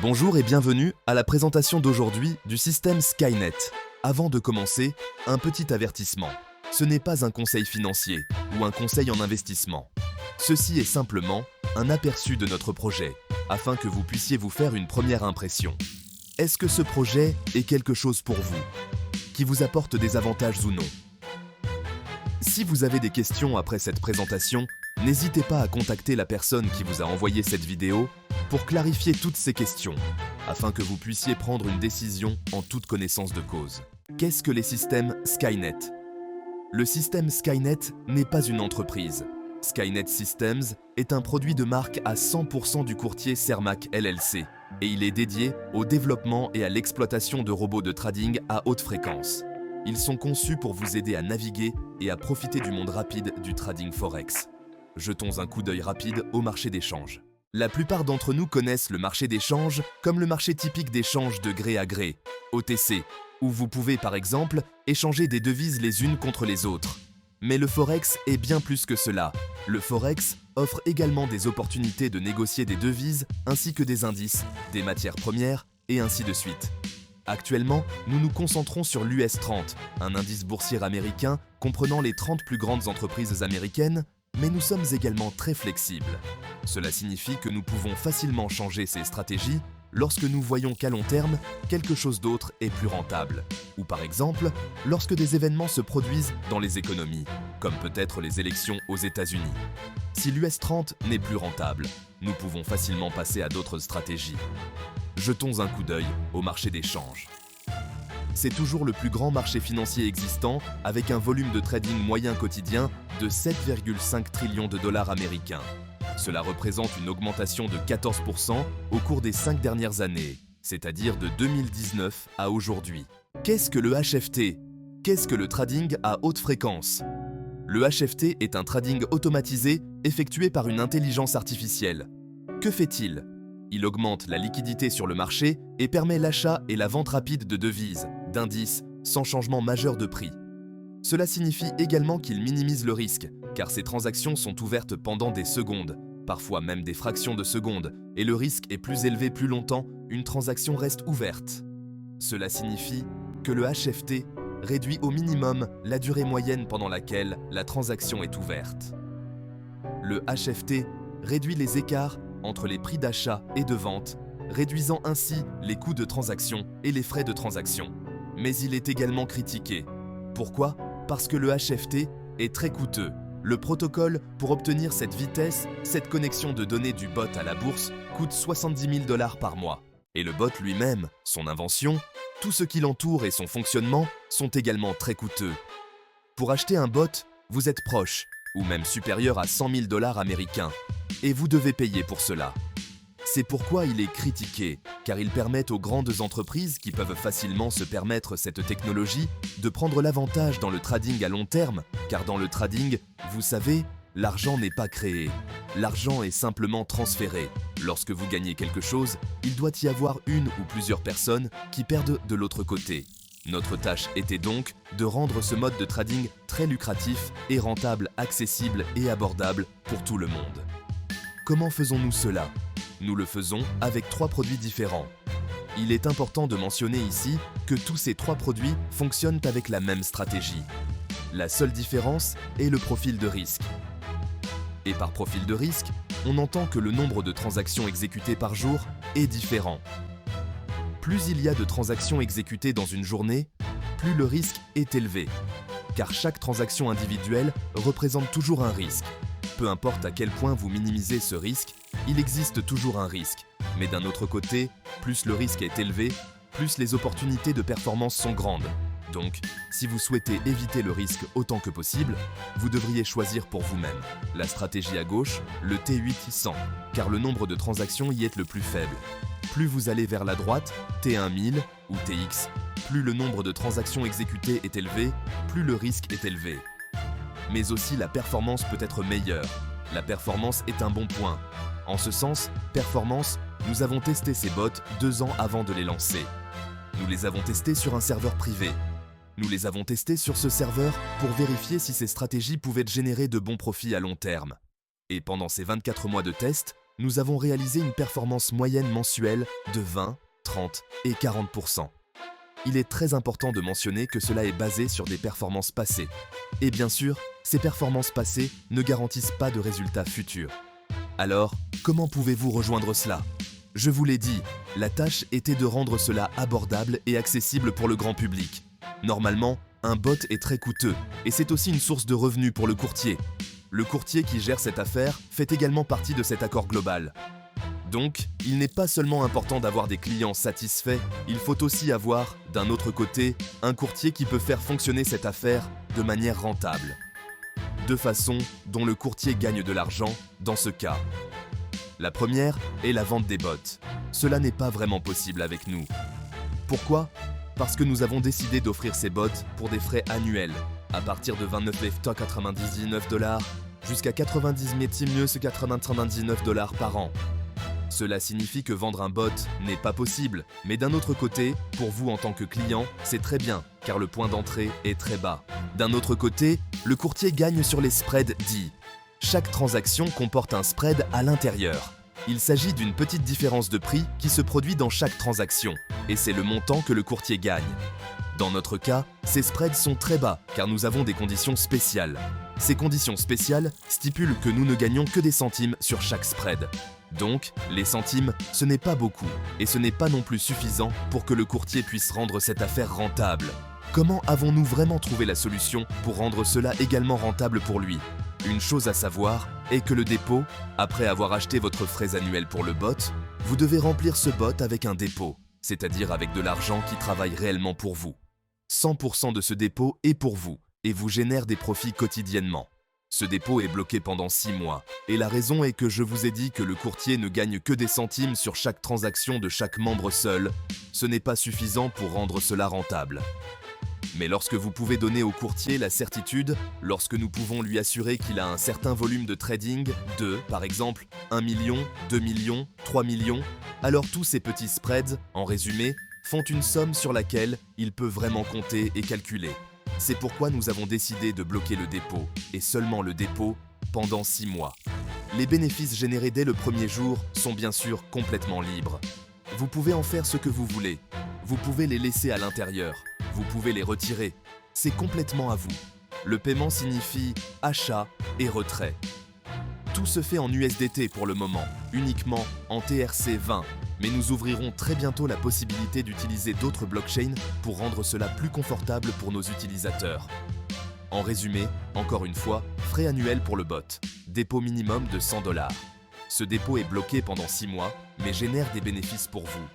Bonjour et bienvenue à la présentation d'aujourd'hui du système Skynet. Avant de commencer, un petit avertissement. Ce n'est pas un conseil financier ou un conseil en investissement. Ceci est simplement un aperçu de notre projet, afin que vous puissiez vous faire une première impression. Est-ce que ce projet est quelque chose pour vous, qui vous apporte des avantages ou non? Si vous avez des questions après cette présentation, n'hésitez pas à contacter la personne qui vous a envoyé cette vidéo pour clarifier toutes ces questions, afin que vous puissiez prendre une décision en toute connaissance de cause. Qu'est-ce que les systèmes Skynet? Le système Skynet n'est pas une entreprise. Skynet Systems est un produit de marque à 100% du courtier Cermaq LLC, et il est dédié au développement et à l'exploitation de robots de trading à haute fréquence. Ils sont conçus pour vous aider à naviguer et à profiter du monde rapide du trading Forex. Jetons un coup d'œil rapide au marché d'échange. La plupart d'entre nous connaissent le marché d'échange comme le marché typique d'échange de gré à gré, OTC, où vous pouvez par exemple échanger des devises les unes contre les autres. Mais le Forex est bien plus que cela. Le Forex offre également des opportunités de négocier des devises ainsi que des indices, des matières premières et ainsi de suite. Actuellement, nous nous concentrons sur l'US 30, un indice boursier américain comprenant les 30 plus grandes entreprises américaines, mais nous sommes également très flexibles. Cela signifie que nous pouvons facilement changer ces stratégies lorsque nous voyons qu'à long terme, quelque chose d'autre est plus rentable. Ou par exemple, lorsque des événements se produisent dans les économies, comme peut-être les élections aux États-Unis. Si l'US 30 n'est plus rentable, nous pouvons facilement passer à d'autres stratégies. Jetons un coup d'œil au marché d'échange. C'est toujours le plus grand marché financier existant, avec un volume de trading moyen quotidien de 7,5 trillions de dollars américains. Cela représente une augmentation de 14% au cours des 5 dernières années, c'est-à-dire de 2019 à aujourd'hui. Qu'est-ce que le HFT? Qu'est-ce que le trading à haute fréquence? Le HFT est un trading automatisé effectué par une intelligence artificielle. Que fait-il? Il augmente la liquidité sur le marché et permet l'achat et la vente rapide de devises, d'indices, sans changement majeur de prix. Cela signifie également qu'il minimise le risque, car ces transactions sont ouvertes pendant des secondes, parfois même des fractions de secondes, et le risque est plus élevé plus longtemps une transaction reste ouverte. Cela signifie que le HFT réduit au minimum la durée moyenne pendant laquelle la transaction est ouverte. Le HFT réduit les écarts entre les prix d'achat et de vente, réduisant ainsi les coûts de transaction et les frais de transaction. Mais il est également critiqué. Pourquoi? Parce que le HFT est très coûteux. Le protocole pour obtenir cette vitesse, cette connexion de données du bot à la bourse coûte 70 000 $ par mois. Et le bot lui-même, son invention, tout ce qui l'entoure et son fonctionnement sont également très coûteux. Pour acheter un bot, vous êtes proche, ou même supérieur à 100 000 $ américains, et vous devez payer pour cela. C'est pourquoi il est critiqué, car il permet aux grandes entreprises qui peuvent facilement se permettre cette technologie de prendre l'avantage dans le trading à long terme, car dans le trading, vous savez, l'argent n'est pas créé. L'argent est simplement transféré. Lorsque vous gagnez quelque chose, il doit y avoir une ou plusieurs personnes qui perdent de l'autre côté. Notre tâche était donc de rendre ce mode de trading très lucratif et rentable, accessible et abordable pour tout le monde. Comment faisons-nous cela? Nous le faisons avec 3 produits différents. Il est important de mentionner ici que tous ces 3 produits fonctionnent avec la même stratégie. La seule différence est le profil de risque. Et par profil de risque, on entend que le nombre de transactions exécutées par jour est différent. Plus il y a de transactions exécutées dans une journée, plus le risque est élevé, car chaque transaction individuelle représente toujours un risque. Peu importe à quel point vous minimisez ce risque, il existe toujours un risque. Mais d'un autre côté, plus le risque est élevé, plus les opportunités de performance sont grandes. Donc, si vous souhaitez éviter le risque autant que possible, vous devriez choisir pour vous-même la stratégie à gauche, le T800, car le nombre de transactions y est le plus faible. Plus vous allez vers la droite, T1000 ou TX, plus le nombre de transactions exécutées est élevé, plus le risque est élevé. Mais aussi la performance peut être meilleure. La performance est un bon point. En ce sens, performance, nous avons testé ces bots 2 ans avant de les lancer. Nous les avons testés sur un serveur privé. Nous les avons testés sur ce serveur pour vérifier si ces stratégies pouvaient générer de bons profits à long terme. Et pendant ces 24 mois de test, nous avons réalisé une performance moyenne mensuelle de 20, 30 et 40%. Il est très important de mentionner que cela est basé sur des performances passées. Et bien sûr, ces performances passées ne garantissent pas de résultats futurs. Alors, comment pouvez-vous rejoindre cela? Je vous l'ai dit, la tâche était de rendre cela abordable et accessible pour le grand public. Normalement, un bot est très coûteux et c'est aussi une source de revenus pour le courtier. Le courtier qui gère cette affaire fait également partie de cet accord global. Donc, il n'est pas seulement important d'avoir des clients satisfaits, il faut aussi avoir, d'un autre côté, un courtier qui peut faire fonctionner cette affaire de manière rentable. Deux façons dont le courtier gagne de l'argent dans ce cas. La première est la vente des bots. Cela n'est pas vraiment possible avec nous. Pourquoi? Parce que nous avons décidé d'offrir ces bots pour des frais annuels, à partir de 29,99 $ jusqu'à 99,99 $ par an. Cela signifie que vendre un bot n'est pas possible, mais d'un autre côté, pour vous en tant que client, c'est très bien, car le point d'entrée est très bas. D'un autre côté, le courtier gagne sur les spreads dits. Chaque transaction comporte un spread à l'intérieur. Il s'agit d'une petite différence de prix qui se produit dans chaque transaction, et c'est le montant que le courtier gagne. Dans notre cas, ces spreads sont très bas car nous avons des conditions spéciales. Ces conditions spéciales stipulent que nous ne gagnons que des centimes sur chaque spread. Donc, les centimes, ce n'est pas beaucoup, et ce n'est pas non plus suffisant pour que le courtier puisse rendre cette affaire rentable. Comment avons-nous vraiment trouvé la solution pour rendre cela également rentable pour lui? Une chose à savoir est que le dépôt, après avoir acheté votre frais annuel pour le bot, vous devez remplir ce bot avec un dépôt, c'est-à-dire avec de l'argent qui travaille réellement pour vous. 100% de ce dépôt est pour vous et vous génère des profits quotidiennement. Ce dépôt est bloqué pendant 6 mois et la raison est que je vous ai dit que le courtier ne gagne que des centimes sur chaque transaction de chaque membre seul. Ce n'est pas suffisant pour rendre cela rentable. Mais lorsque vous pouvez donner au courtier la certitude, lorsque nous pouvons lui assurer qu'il a un certain volume de trading de, par exemple, 1 million, 2 millions, 3 millions, alors tous ces petits spreads, en résumé, font une somme sur laquelle il peut vraiment compter et calculer. C'est pourquoi nous avons décidé de bloquer le dépôt, et seulement le dépôt, pendant 6 mois. Les bénéfices générés dès le premier jour sont bien sûr complètement libres. Vous pouvez en faire ce que vous voulez. Vous pouvez les laisser à l'intérieur. Vous pouvez les retirer. C'est complètement à vous. Le paiement signifie achat et retrait. Tout se fait en USDT pour le moment, uniquement en TRC20, mais nous ouvrirons très bientôt la possibilité d'utiliser d'autres blockchains pour rendre cela plus confortable pour nos utilisateurs. En résumé, encore une fois, frais annuels pour le bot, dépôt minimum de 100 $. Ce dépôt est bloqué pendant 6 mois, mais génère des bénéfices pour vous.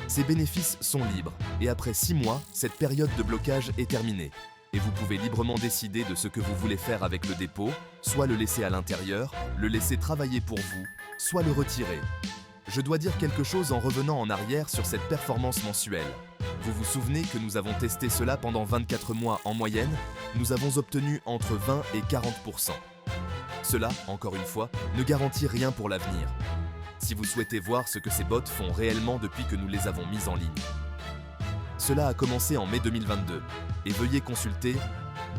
Ces bénéfices sont libres, et après 6 mois, cette période de blocage est terminée. Et vous pouvez librement décider de ce que vous voulez faire avec le dépôt, soit le laisser à l'intérieur, le laisser travailler pour vous, soit le retirer. Je dois dire quelque chose en revenant en arrière sur cette performance mensuelle. Vous vous souvenez que nous avons testé cela pendant 24 mois en moyenne, nous avons obtenu entre 20 et 40%. Cela, encore une fois, ne garantit rien pour l'avenir. Si vous souhaitez voir ce que ces bots font réellement depuis que nous les avons mis en ligne. Cela a commencé en mai 2022 et veuillez consulter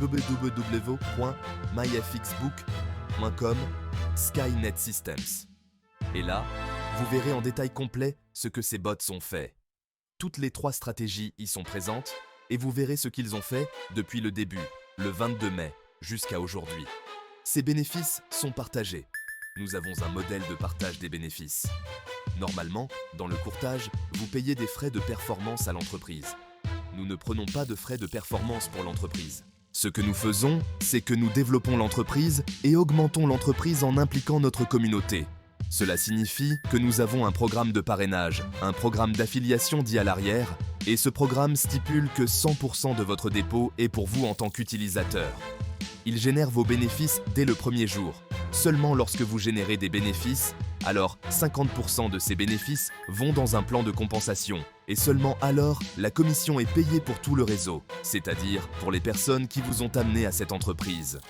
www.myfxbook.com Skynet Systems. Et là, vous verrez en détail complet ce que ces bots ont fait. Toutes les 3 stratégies y sont présentes et vous verrez ce qu'ils ont fait depuis le début, le 22 mai, jusqu'à aujourd'hui. Ces bénéfices sont partagés. Nous avons un modèle de partage des bénéfices. Normalement, dans le courtage, vous payez des frais de performance à l'entreprise. Nous ne prenons pas de frais de performance pour l'entreprise. Ce que nous faisons, c'est que nous développons l'entreprise et augmentons l'entreprise en impliquant notre communauté. Cela signifie que nous avons un programme de parrainage, un programme d'affiliation dit à l'arrière, et ce programme stipule que 100% de votre dépôt est pour vous en tant qu'utilisateur. Il génère vos bénéfices dès le premier jour. Seulement lorsque vous générez des bénéfices, alors 50% de ces bénéfices vont dans un plan de compensation. Et seulement alors, la commission est payée pour tout le réseau, c'est-à-dire pour les personnes qui vous ont amené à cette entreprise.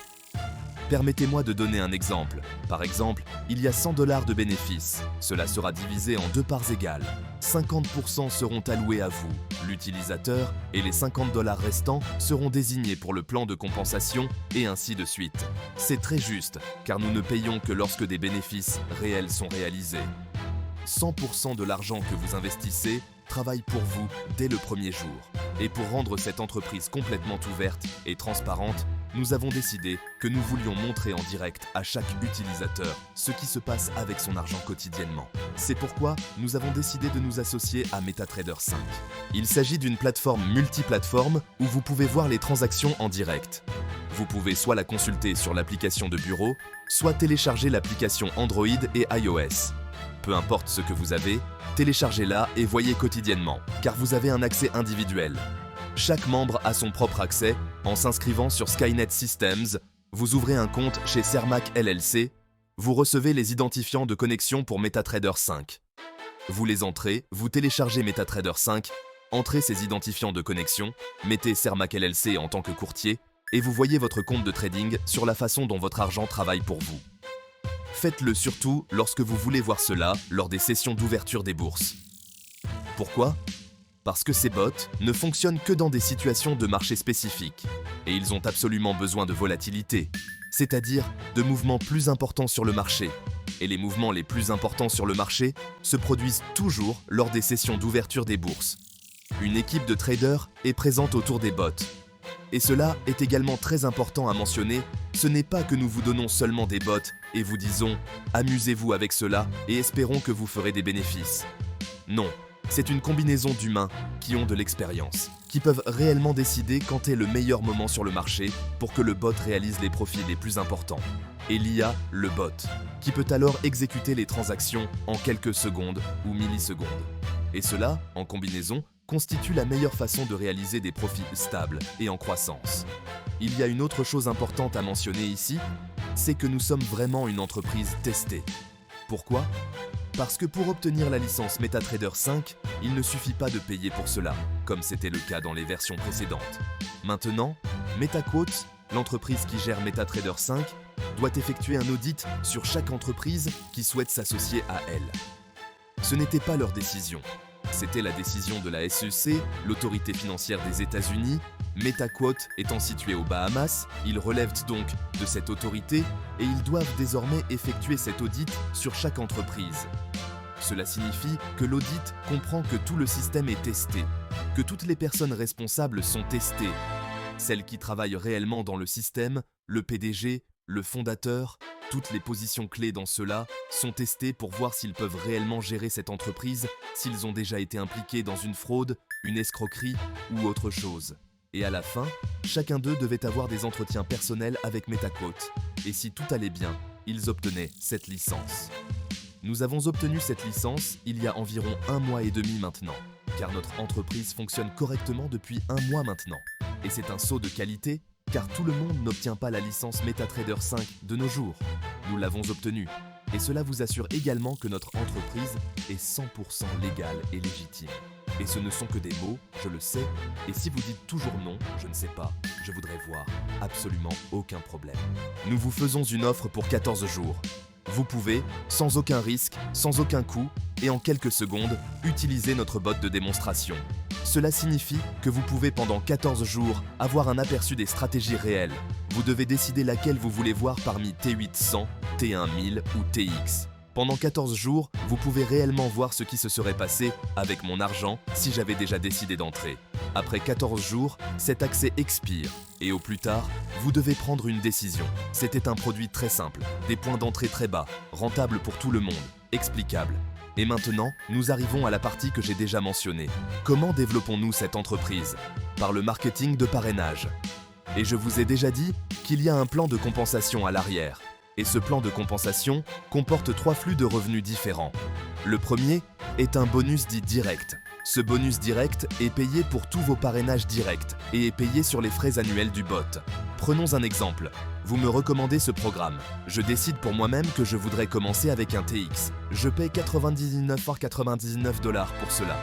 Permettez-moi de donner un exemple. Par exemple, il y a 100 $ de bénéfices. Cela sera divisé en 2 parts égales. 50% seront alloués à vous, l'utilisateur, et les 50 $ restants seront désignés pour le plan de compensation et ainsi de suite. C'est très juste, car nous ne payons que lorsque des bénéfices réels sont réalisés. 100% de l'argent que vous investissez travaille pour vous dès le premier jour. Et pour rendre cette entreprise complètement ouverte et transparente, nous avons décidé que nous voulions montrer en direct à chaque utilisateur ce qui se passe avec son argent quotidiennement. C'est pourquoi nous avons décidé de nous associer à MetaTrader 5. Il s'agit d'une plateforme multiplateforme où vous pouvez voir les transactions en direct. Vous pouvez soit la consulter sur l'application de bureau, soit télécharger l'application Android et iOS. Peu importe ce que vous avez, téléchargez-la et voyez quotidiennement, car vous avez un accès individuel. Chaque membre a son propre accès. En s'inscrivant sur Skynet Systems, vous ouvrez un compte chez Cermak LLC, vous recevez les identifiants de connexion pour MetaTrader 5. Vous les entrez, vous téléchargez MetaTrader 5, entrez ces identifiants de connexion, mettez Cermak LLC en tant que courtier, et vous voyez votre compte de trading sur la façon dont votre argent travaille pour vous. Faites-le surtout lorsque vous voulez voir cela lors des sessions d'ouverture des bourses. Pourquoi ? Parce que ces bots ne fonctionnent que dans des situations de marché spécifiques, et ils ont absolument besoin de volatilité, c'est-à-dire de mouvements plus importants sur le marché. Et les mouvements les plus importants sur le marché se produisent toujours lors des sessions d'ouverture des bourses. Une équipe de traders est présente autour des bots. Et cela est également très important à mentionner, ce n'est pas que nous vous donnons seulement des bots et vous disons « amusez-vous avec cela et espérons que vous ferez des bénéfices ». Non, c'est une combinaison d'humains qui ont de l'expérience, qui peuvent réellement décider quand est le meilleur moment sur le marché pour que le bot réalise les profits les plus importants. Et l'IA, le bot, qui peut alors exécuter les transactions en quelques secondes ou millisecondes. Et cela, en combinaison, constitue la meilleure façon de réaliser des profits stables et en croissance. Il y a une autre chose importante à mentionner ici, c'est que nous sommes vraiment une entreprise testée. Pourquoi ? Parce que pour obtenir la licence MetaTrader 5, il ne suffit pas de payer pour cela, comme c'était le cas dans les versions précédentes. Maintenant, MetaQuote, l'entreprise qui gère MetaTrader 5, doit effectuer un audit sur chaque entreprise qui souhaite s'associer à elle. Ce n'était pas leur décision. C'était la décision de la SEC, l'autorité financière des États-Unis. MetaQuote étant situé aux Bahamas, ils relèvent donc de cette autorité et ils doivent désormais effectuer cet audit sur chaque entreprise. Cela signifie que l'audit comprend que tout le système est testé, que toutes les personnes responsables sont testées, celles qui travaillent réellement dans le système, le PDG, le fondateur, toutes les positions clés dans cela sont testées pour voir s'ils peuvent réellement gérer cette entreprise, s'ils ont déjà été impliqués dans une fraude, une escroquerie ou autre chose. Et à la fin, chacun d'eux devait avoir des entretiens personnels avec MetaQuote. Et si tout allait bien, ils obtenaient cette licence. Nous avons obtenu cette licence il y a environ 1 mois et demi maintenant, car notre entreprise fonctionne correctement depuis 1 mois maintenant. Et c'est un saut de qualité, car tout le monde n'obtient pas la licence MetaTrader 5 de nos jours. Nous l'avons obtenue. Et cela vous assure également que notre entreprise est 100% légale et légitime. Et ce ne sont que des mots, je le sais, et si vous dites toujours non, je ne sais pas, je voudrais voir, absolument aucun problème. Nous vous faisons une offre pour 14 jours. Vous pouvez, sans aucun risque, sans aucun coût, et en quelques secondes, utiliser notre bot de démonstration. Cela signifie que vous pouvez pendant 14 jours avoir un aperçu des stratégies réelles. Vous devez décider laquelle vous voulez voir parmi T800, T1000 ou TX. Pendant 14 jours, vous pouvez réellement voir ce qui se serait passé avec mon argent si j'avais déjà décidé d'entrer. Après 14 jours, cet accès expire et au plus tard, vous devez prendre une décision. C'était un produit très simple, des points d'entrée très bas, rentable pour tout le monde, explicable. Et maintenant, nous arrivons à la partie que j'ai déjà mentionnée. Comment développons-nous cette entreprise ? Par le marketing de parrainage. Et je vous ai déjà dit qu'il y a un plan de compensation à l'arrière. Et ce plan de compensation comporte 3 flux de revenus différents. Le premier est un bonus dit direct. Ce bonus direct est payé pour tous vos parrainages directs et est payé sur les frais annuels du bot. Prenons un exemple. Vous me recommandez ce programme. Je décide pour moi-même que je voudrais commencer avec un TX. Je paie 99,99 $ pour cela.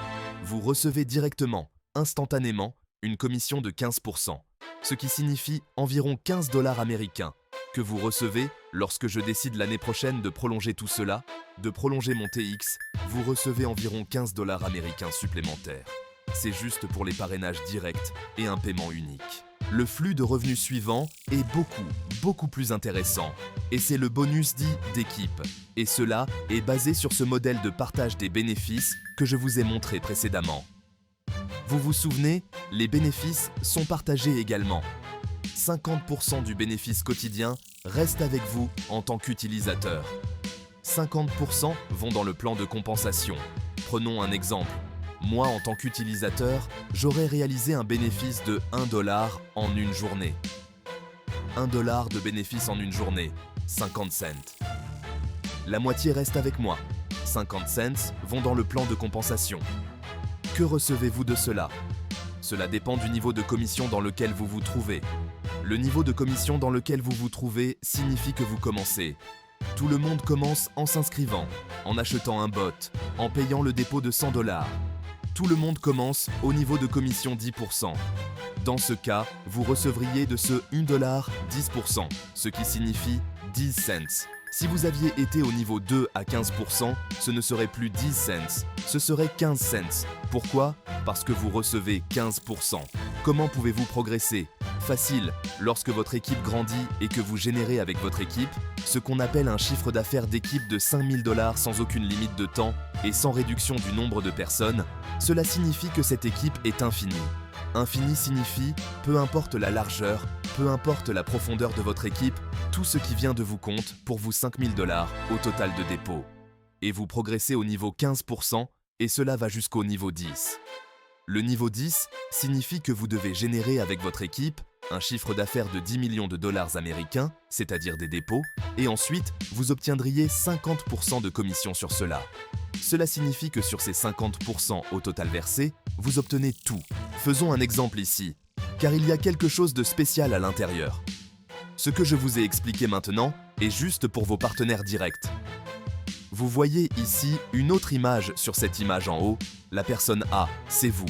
Vous recevez directement, instantanément, une commission de 15%, ce qui signifie environ 15 $ américains. que vous recevez lorsque je décide l'année prochaine de prolonger tout cela, de prolonger mon TX, vous recevez environ 15 $ américains supplémentaires. C'est juste pour les parrainages directs et un paiement unique. Le flux de revenus suivant est beaucoup plus intéressant. Et c'est le bonus dit d'équipe. Et cela est basé sur ce modèle de partage des bénéfices que je vous ai montré précédemment. Vous vous souvenez, les bénéfices sont partagés également. 50% du bénéfice quotidien reste avec vous en tant qu'utilisateur. 50% vont dans le plan de compensation. Prenons un exemple. Moi, en tant qu'utilisateur, j'aurais réalisé un bénéfice de 1 $ en une journée. 1 $ de bénéfice en une journée, 50 cents. La moitié reste avec moi. 50 cents vont dans le plan de compensation. Que recevez-vous de cela? Cela dépend du niveau de commission dans lequel vous vous trouvez. Le niveau de commission dans lequel vous vous trouvez signifie que vous commencez. Tout le monde commence en s'inscrivant, en achetant un bot, en payant le dépôt de 100 $. Tout le monde commence au niveau de commission 10%. Dans ce cas, vous recevriez de ce 1 $ 10%, ce qui signifie 10 cents. Si vous aviez été au niveau 2 à 15%, ce ne serait plus 10 cents, ce serait 15 cents. Pourquoi? Parce que vous recevez 15%. Comment pouvez-vous progresser? Facile, lorsque votre équipe grandit et que vous générez avec votre équipe ce qu'on appelle un chiffre d'affaires d'équipe de 5 000 $ sans aucune limite de temps et sans réduction du nombre de personnes, cela signifie que cette équipe est infinie. Infini signifie, peu importe la largeur, peu importe la profondeur de votre équipe, tout ce qui vient de vous compte pour vous 5 000 $ au total de dépôt. Et vous progressez au niveau 15% et cela va jusqu'au niveau 10. Le niveau 10 signifie que vous devez générer avec votre équipe un chiffre d'affaires de 10 millions de $ américains, c'est-à-dire des dépôts, et ensuite vous obtiendriez 50% de commission sur cela. Cela signifie que sur ces 50% au total versés, vous obtenez tout. Faisons un exemple ici, car il y a quelque chose de spécial à l'intérieur. Ce que je vous ai expliqué maintenant est juste pour vos partenaires directs. Vous voyez ici une autre image sur cette image en haut, la personne A, c'est vous.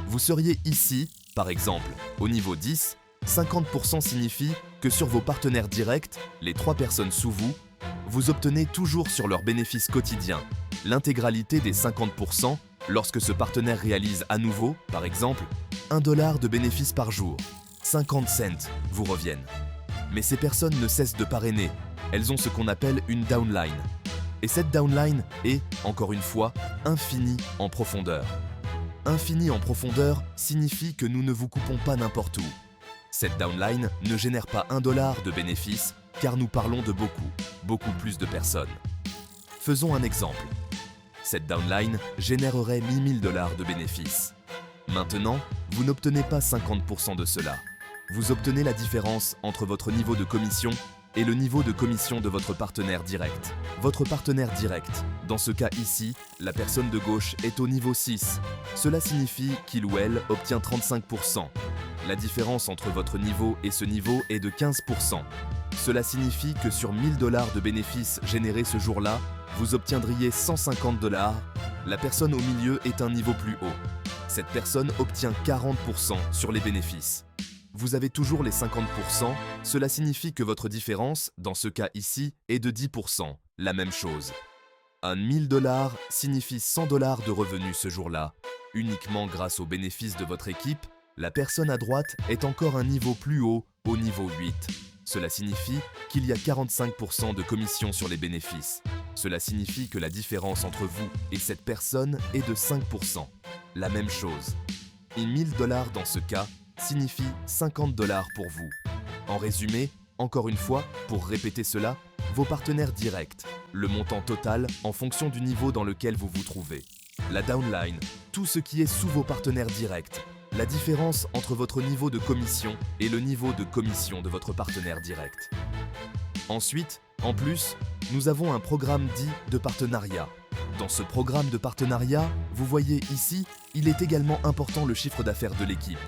Vous seriez ici, par exemple, au niveau 10, 50% signifie que sur vos partenaires directs, les 3 personnes sous vous, vous obtenez toujours sur leurs bénéfices quotidiens l'intégralité des 50% lorsque ce partenaire réalise à nouveau, par exemple, 1 $ de bénéfices par jour. 50 cents vous reviennent. Mais ces personnes ne cessent de parrainer, elles ont ce qu'on appelle une downline. Et cette downline est, encore une fois, infinie en profondeur. Infini en profondeur signifie que nous ne vous coupons pas n'importe où. Cette downline ne génère pas 1 $ de bénéfices car nous parlons de beaucoup plus de personnes. Faisons un exemple. Cette downline générerait 10 000 $ de bénéfices. Maintenant, vous n'obtenez pas 50% de cela. Vous obtenez la différence entre votre niveau de commission et le niveau de commission de votre partenaire direct. Votre partenaire direct, dans ce cas ici, la personne de gauche est au niveau 6. Cela signifie qu'il ou elle obtient 35%. La différence entre votre niveau et ce niveau est de 15%. Cela signifie que sur 1 000 $ de bénéfices générés ce jour-là, vous obtiendriez 150 $. La personne au milieu est un niveau plus haut. Cette personne obtient 40% sur les bénéfices. Vous avez toujours les 50%, cela signifie que votre différence, dans ce cas ici, est de 10%, la même chose. Un 1 000 $ signifie 100 $ de revenus ce jour-là. Uniquement grâce aux bénéfices de votre équipe, la personne à droite est encore un niveau plus haut, au niveau 8. Cela signifie qu'il y a 45% de commission sur les bénéfices. Cela signifie que la différence entre vous et cette personne est de 5%. La même chose. Et 1 000 $ dans ce cas signifie 50 $ pour vous. En résumé, encore une fois, pour répéter cela, vos partenaires directs, le montant total en fonction du niveau dans lequel vous vous trouvez. La downline, tout ce qui est sous vos partenaires directs. La différence entre votre niveau de commission et le niveau de commission de votre partenaire direct. Ensuite, en plus, nous avons un programme dit de partenariat. Dans ce programme de partenariat, vous voyez ici, il est également important le chiffre d'affaires de l'équipe.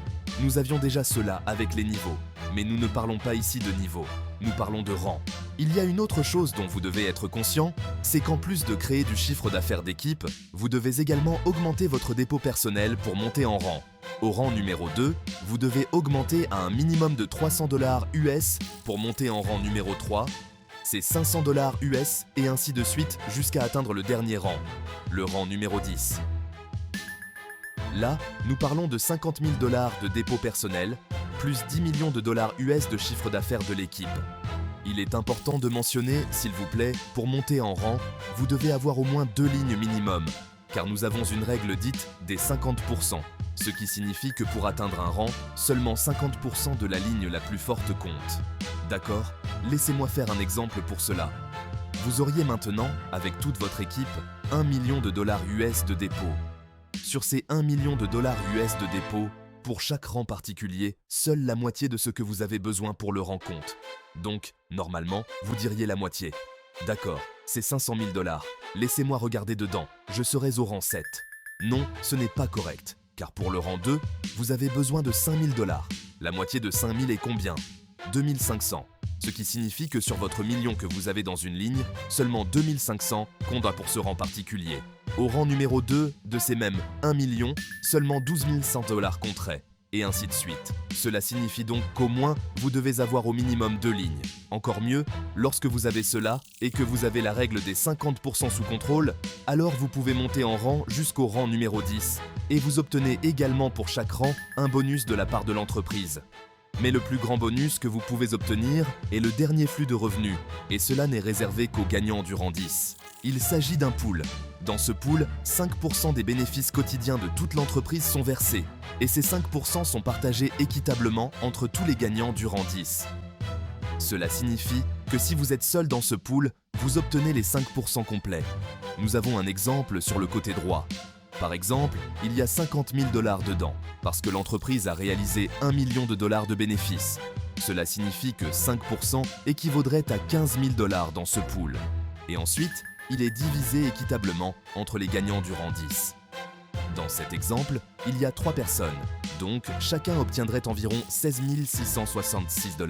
Nous avions déjà cela avec les niveaux, mais nous ne parlons pas ici de niveau, nous parlons de rang. Il y a une autre chose dont vous devez être conscient, c'est qu'en plus de créer du chiffre d'affaires d'équipe, vous devez également augmenter votre dépôt personnel pour monter en rang. Au rang numéro 2, vous devez augmenter à un minimum de 300 $ US pour monter en rang numéro 3. C'est 500 $ US et ainsi de suite jusqu'à atteindre le dernier rang, le rang numéro 10. Là, nous parlons de 50 000 $ de dépôt personnel, plus 10 millions de $ US de chiffre d'affaires de l'équipe. Il est important de mentionner, s'il vous plaît, pour monter en rang, vous devez avoir au moins 2 lignes minimum, car nous avons une règle dite des 50%, ce qui signifie que pour atteindre un rang, seulement 50% de la ligne la plus forte compte. D'accord? Laissez-moi faire un exemple pour cela. Vous auriez maintenant, avec toute votre équipe, 1 million de $ US de dépôt. Sur ces 1 million de $ US de dépôt, pour chaque rang particulier, seule la moitié de ce que vous avez besoin pour le rang compte. Donc, normalement, vous diriez la moitié. D'accord, c'est 500 000 $. Laissez-moi regarder dedans, je serai au rang 7. Non, ce n'est pas correct, car pour le rang 2, vous avez besoin de 5 000 $. La moitié de 5 000 est combien? 2 500. Ce qui signifie que sur votre million que vous avez dans une ligne, seulement 2 500 comptent pour ce rang particulier. Au rang numéro 2 de ces mêmes 1 million, seulement 12 100 $ compteraient, et ainsi de suite. Cela signifie donc qu'au moins, vous devez avoir au minimum 2 lignes. Encore mieux, lorsque vous avez cela et que vous avez la règle des 50% sous contrôle, alors vous pouvez monter en rang jusqu'au rang numéro 10, et vous obtenez également pour chaque rang un bonus de la part de l'entreprise. Mais le plus grand bonus que vous pouvez obtenir est le dernier flux de revenus, et cela n'est réservé qu'aux gagnants du rang 10. Il s'agit d'un pool. Dans ce pool, 5% des bénéfices quotidiens de toute l'entreprise sont versés, et ces 5% sont partagés équitablement entre tous les gagnants du rang 10. Cela signifie que si vous êtes seul dans ce pool, vous obtenez les 5% complets. Nous avons un exemple sur le côté droit. Par exemple, il y a 50 000 $ dedans, parce que l'entreprise a réalisé 1 million de $ de bénéfices. Cela signifie que 5% équivaudrait à 15 000 $ dans ce pool. Et ensuite, il est divisé équitablement entre les gagnants du rang 10. Dans cet exemple, il y a 3 personnes, donc chacun obtiendrait environ 16 666 $,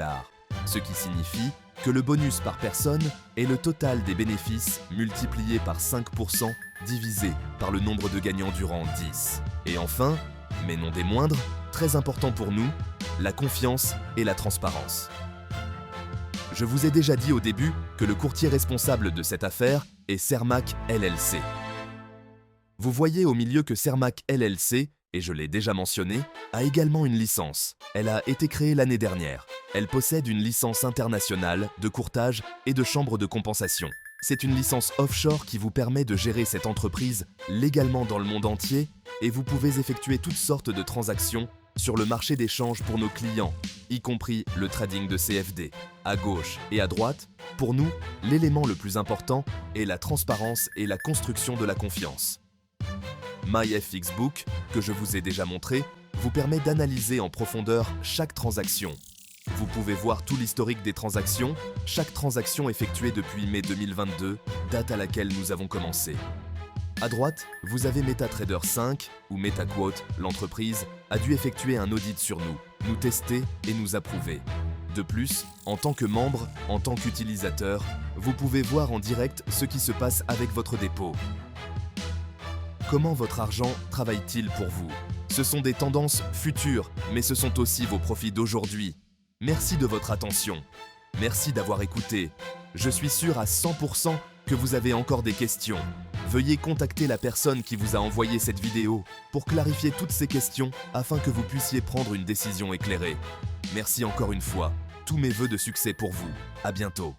ce qui signifie que le bonus par personne est le total des bénéfices multiplié par 5% divisé par le nombre de gagnants du rang 10. Et enfin, mais non des moindres, très important pour nous, la confiance et la transparence. Je vous ai déjà dit au début que le courtier responsable de cette affaire est Cermaq LLC. Vous voyez au milieu que Cermaq LLC, et je l'ai déjà mentionné, a également une licence. Elle a été créée l'année dernière. Elle possède une licence internationale de courtage et de chambre de compensation. C'est une licence offshore qui vous permet de gérer cette entreprise légalement dans le monde entier et vous pouvez effectuer toutes sortes de transactions sur le marché des changes pour nos clients, y compris le trading de CFD. À gauche et à droite, pour nous, l'élément le plus important est la transparence et la construction de la confiance. MyFXBook, que je vous ai déjà montré, vous permet d'analyser en profondeur chaque transaction. Vous pouvez voir tout l'historique des transactions, chaque transaction effectuée depuis mai 2022, date à laquelle nous avons commencé. À droite, vous avez MetaTrader 5, où MetaQuote, l'entreprise, a dû effectuer un audit sur nous, nous tester et nous approuver. De plus, en tant que membre, en tant qu'utilisateur, vous pouvez voir en direct ce qui se passe avec votre dépôt. Comment votre argent travaille-t-il pour vous? Ce sont des tendances futures, mais ce sont aussi vos profits d'aujourd'hui. Merci de votre attention. Merci d'avoir écouté. Je suis sûr à 100% que vous avez encore des questions. Veuillez contacter la personne qui vous a envoyé cette vidéo pour clarifier toutes ces questions afin que vous puissiez prendre une décision éclairée. Merci encore une fois. Tous mes vœux de succès pour vous. À bientôt.